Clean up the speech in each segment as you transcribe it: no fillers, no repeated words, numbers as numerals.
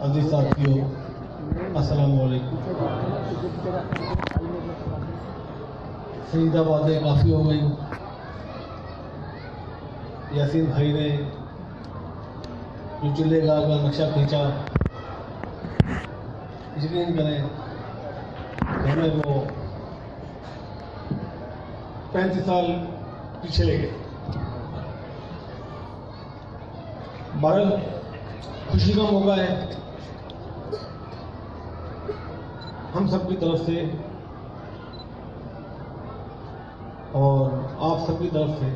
अजीज साथियों, अस्सलाम वालेकुम। सीधा बातें काफ़ी हो गई। यासीन भाई ने जो चिल्लेगा का नक्शा खींचा, यकीन करें हमें वो 35 साल पीछे ले गए। बहरहाल खुशी का मौका है, हम सबकी तरफ से और आप सबकी तरफ से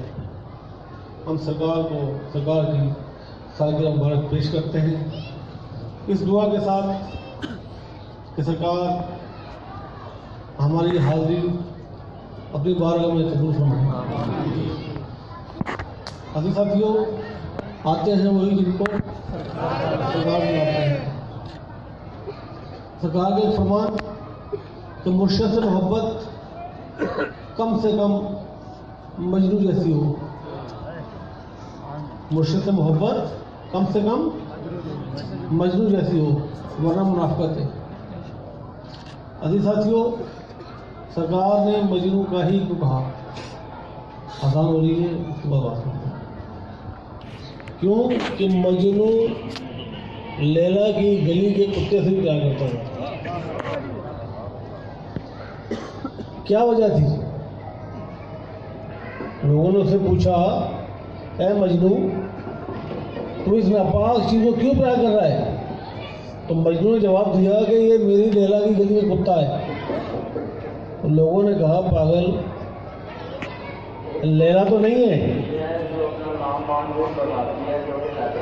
हम सरकार की सालगिरह मुबारक पेश करते हैं, इस दुआ के साथ कि सरकार हमारी हाजिरी अपनी बारगाह में कबूल फरमाए। अजीज साथियों, आते हैं वही जिनको सरकार बुलाते हैं। सरकार के फरमान कि मुर्शिद से मोहब्बत कम से कम मजनू जैसी हो। मुर्शिद से मोहब्बत कम से कम मजनू जैसी हो, वरना मुनाफिकत है। अजीज साथियों, सरकार ने मजनू का ही क्यों कहा? आसान हो रही है उसके बाद बात करते हैं। क्यों कि मजनू लैला की गली के कुत्ते से भी प्यार करता था। क्या वजह थी? लोगों ने उससे पूछा, ऐ मजनू, तू इस नापाक चीज को क्यों प्यार कर रहा है? तो मजनू ने जवाब दिया कि ये मेरी लैला की गली में कुत्ता है। तो लोगों ने कहा, पागल, लैला तो नहीं है।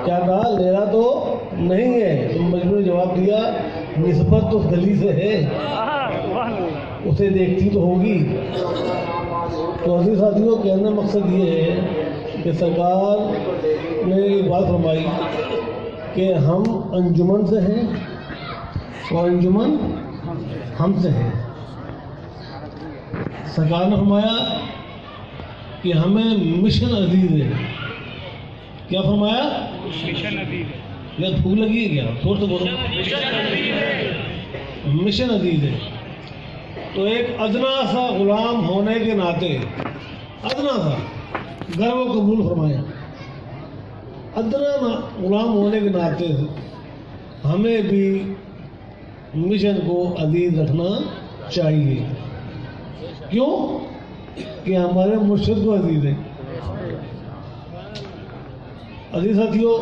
क्या कहा? लैला तो नहीं है। तो मजनू ने जवाब दिया, निस्बत तो उस गली से है, उसे देखती तो होगी। तो अजीज साथियों, कहने का मकसद ये है कि सरकार ने एक बात फरमाई कि हम अंजुमन से हैं और अंजुमन हमसे है। सरकार ने फरमाया कि हमें मिशन अजीज है। क्या फरमाया? मिशन अजीज है। या भूख लगी है क्या? थोड़ा तो बोलो। मिशन अजीज है। तो एक अदना सा गुलाम होने के नाते, अदना सा गर्व कबूल फरमाया, अदना गुलाम होने के नाते हमें भी मिशन को अजीज रखना चाहिए। क्यों? कि हमारे मुर्शिद को अजीज है। अजीज साथियों,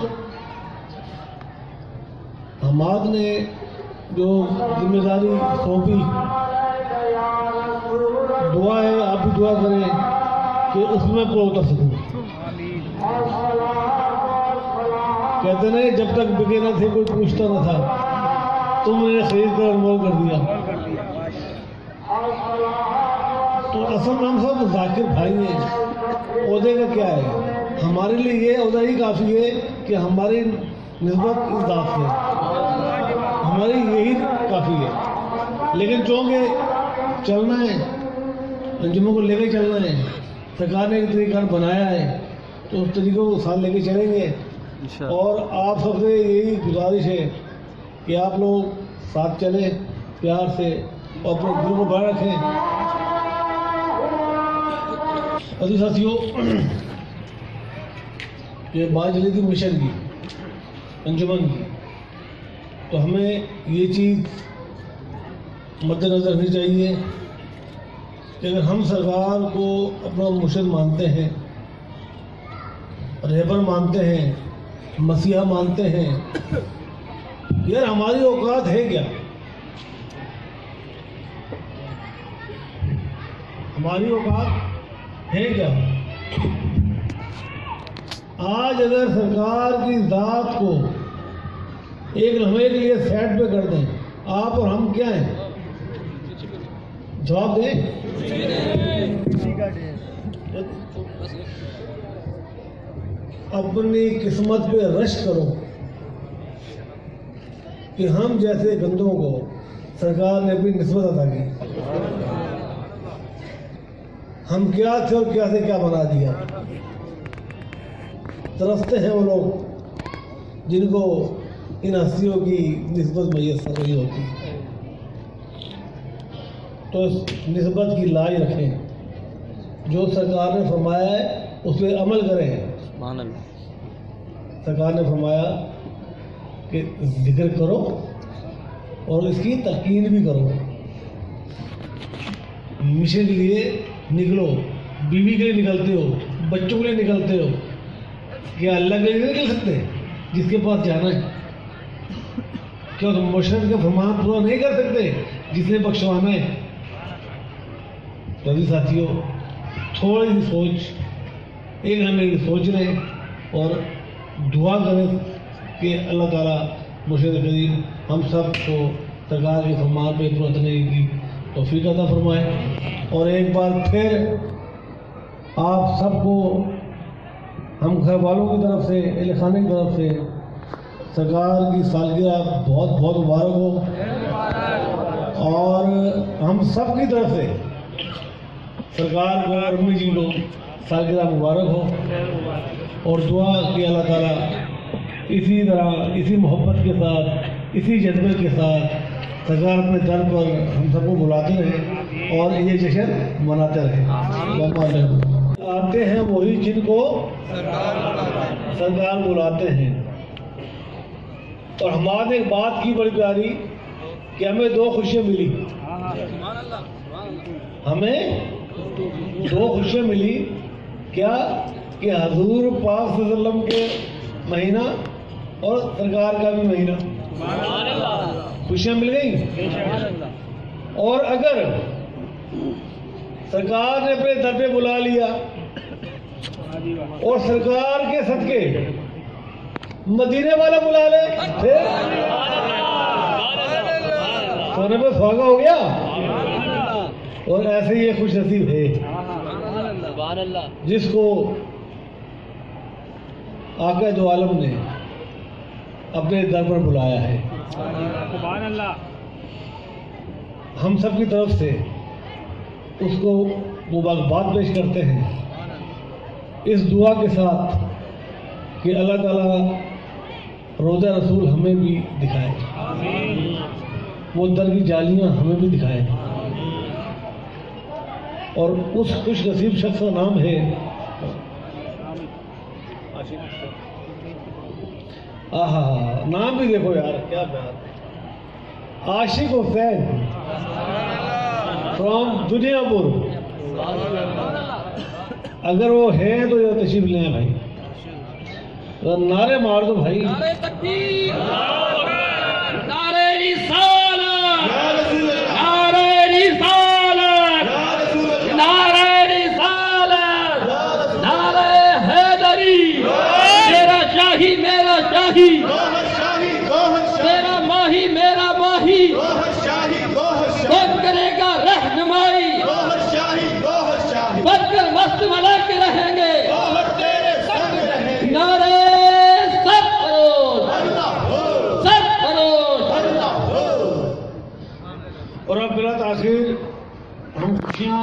हमाद ने जो जिम्मेदारी सौंपी, दुआ है आप भी दुआ करें कि उसमें पूरा उतर सकूं। कहते नहीं, जब तक बिके न थे कोई पूछता न था, तुमने खरीद कर अनमोल कर दिया। तो असल नाम साहब जाकिर भाई है। ओहदे का क्या है? हमारे लिए ये ओहदा ही काफ़ी है कि हमारी निस्बत इस दात से, हमारी यही काफ़ी है। लेकिन चूँकि चलना है, अंजुमन को लेकर चलना है, सरकार ने एक तरीका बनाया है, तो उस तरीके को साथ लेके चलेंगे। और आप सबसे यही गुजारिश है कि आप लोग साथ चलें प्यार से और अपने दिल को बड़ा रखें। अजीज साथियों, ये बात चली थी मिशन की, अंजुमन की, तो हमें ये चीज़ मद्देनजर रखनी चाहिए कि अगर हम सरकार को अपना मुर्शिद मानते हैं, रहबर मानते हैं, मसीहा मानते हैं, यार हमारी औकात है क्या? हमारी औकात है क्या? आज अगर सरकार की जात को एक लम्हे के लिए साइड पे कर दें, आप और हम क्या हैं? जवाब दें। अपनी किस्मत पे रश करो कि हम जैसे बंदों को सरकार ने अपनी निस्बत अदा की। हम क्या थे और क्या से क्या बना दिया। तरसते हैं वो लोग जिनको इन हस्तियों की निस्बत मैसर नहीं होती। तो इस निस्बत की लाज रखें, जो सरकार ने फरमाया है उस पर अमल करें। सरकार ने फरमाया कि जिक्र करो और इसकी तकीन भी करो। मिशन के लिए निकलो, बीवी के लिए निकलते हो, बच्चों के लिए निकलते हो, क्या अल्लाह के लिए निकल सकते जिसके पास जाना है? क्या तुम मुशर्रफ का फरमान पूरा नहीं कर सकते जिसने बख्शवाना है? तो साथियों, थोड़ी सी सोच, एक हमें सोच लें और दुआ करें कि अल्लाह ताला मुर्शिद करीम हम सब को सरकार के फरमान पे उतरने की तौफीक अता फरमाए। और एक बार फिर आप सबको हम घर वालों की तरफ से, अहले खाने की तरफ से सरकार की सालगिरह बहुत बहुत मुबारक हो। और हम सब की तरफ से सरकार को और अम्मी जी को सालगिरह मुबारक हो। और दुआ कि अल्लाह ताला इसी तरह, इसी मोहब्बत के साथ, इसी जज्बे के साथ सरकार अपने दर पर हम सबको बुलाते रहे और ये जश्न मनाते रहे। आते हैं वही जिनको सरकार बुलाते हैं। और हमारे एक बात की बड़ी प्यारी कि हमें दो खुशियाँ मिली, हमें दो खुशियाँ मिली। क्या कि हजूर पाक सल्लल्लाहु अलैहि वसल्लम के महीना और सरकार का भी महीना, खुशियाँ मिल गई। और अगर सरकार ने अपने दर पे बुला लिया और सरकार के सदके मदीने वाला बुला ले, फिर सोने पे सुहागा हो गया। और ऐसे ही ये खुश नसीब है जिसको आका दो आलम ने अपने दर पर बुलाया है। हम सब की तरफ से उसको मुबारकबाद पेश करते हैं इस दुआ के साथ कि अल्लाह ताला रोज़ा रसूल हमें भी दिखाए, वो दर की जालियाँ हमें भी दिखाए। और उस खुश नसीब शख्स का नाम है नाम भी देखो यार, क्या बात, आशिक हुसैन फ्रॉम दुनियापुर। अगर वो है तो ये तशरीफ ले भाई, तो नारे मार दो भाई। नारे तकबीर, नारे रिसालत, नारे रिसालत, नारे रिसालत, नारे हैदरी, तेरा शाही मेरा शाही, तेरा माही मेरा माही, कौन करेगा रहनुमाई, बदकर मस्त मना के रहेंगे। नारे और अब बिला आखिर हम खुशियाँ